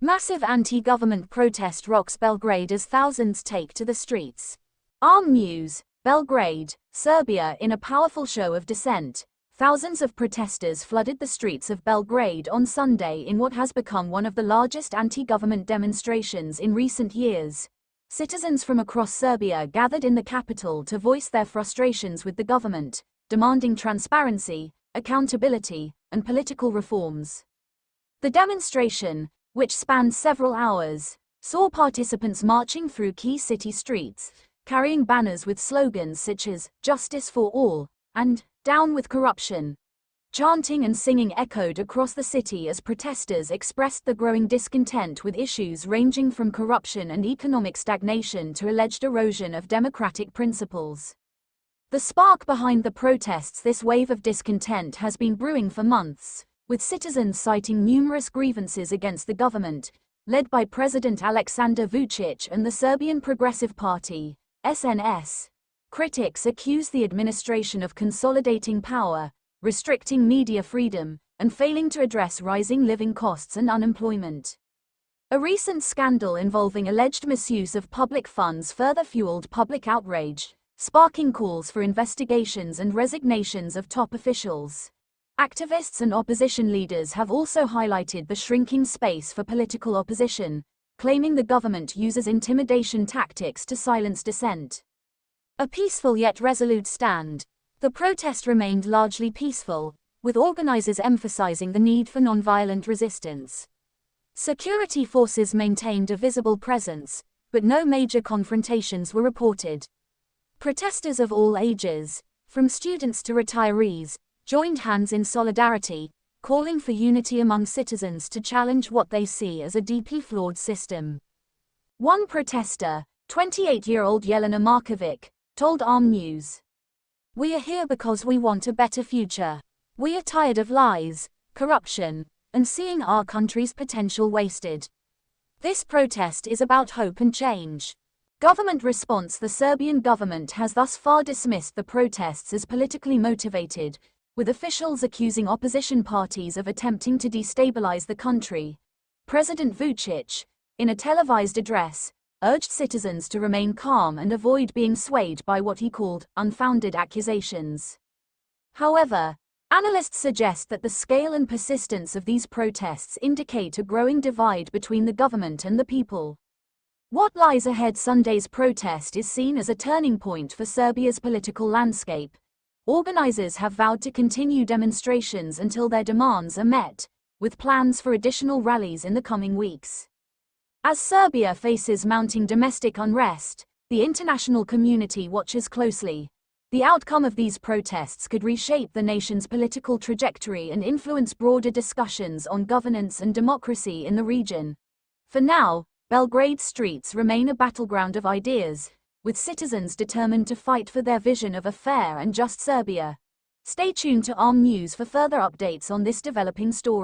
Massive anti-government protest rocks Belgrade as thousands take to the streets. Arm News, Belgrade, Serbia. In a powerful show of dissent, thousands of protesters flooded the streets of Belgrade on Sunday in what has become one of the largest anti-government demonstrations in recent years. Citizens from across Serbia gathered in the capital to voice their frustrations with the government, demanding transparency, accountability, and political reforms. The demonstration, which spanned several hours, saw participants marching through key city streets, carrying banners with slogans such as "Justice for All" and "Down with Corruption." Chanting and singing echoed across the city as protesters expressed the growing discontent with issues ranging from corruption and economic stagnation to alleged erosion of democratic principles. The spark behind the protests. This wave of discontent has been brewing for months, with citizens citing numerous grievances against the government, led by President Aleksandar Vučić and the Serbian Progressive Party, SNS. Critics accuse the administration of consolidating power, restricting media freedom, and failing to address rising living costs and unemployment. A recent scandal involving alleged misuse of public funds further fueled public outrage, sparking calls for investigations and resignations of top officials. Activists and opposition leaders have also highlighted the shrinking space for political opposition, claiming the government uses intimidation tactics to silence dissent. A peaceful yet resolute stand. The protest remained largely peaceful, with organizers emphasizing the need for nonviolent resistance. Security forces maintained a visible presence, but no major confrontations were reported. Protesters of all ages, from students to retirees, joined hands in solidarity, calling for unity among citizens to challenge what they see as a deeply flawed system. One protester, 28-year-old Jelena Markovic, told Arm News, "We are here because we want a better future. We are tired of lies, corruption, and seeing our country's potential wasted. This protest is about hope and change." Government response. The Serbian government has thus far dismissed the protests as politically motivated, with officials accusing opposition parties of attempting to destabilize the country. President Vučić, in a televised address, urged citizens to remain calm and avoid being swayed by what he called unfounded accusations. However, analysts suggest that the scale and persistence of these protests indicate a growing divide between the government and the people. What lies ahead? Sunday's protest is seen as a turning point for Serbia's political landscape. Organizers have vowed to continue demonstrations until their demands are met, with plans for additional rallies in the coming weeks. As Serbia faces mounting domestic unrest, the international community watches closely. The outcome of these protests could reshape the nation's political trajectory and influence broader discussions on governance and democracy in the region. For now, Belgrade's streets remain a battleground of ideas, with citizens determined to fight for their vision of a fair and just Serbia. Stay tuned to Arm News for further updates on this developing story.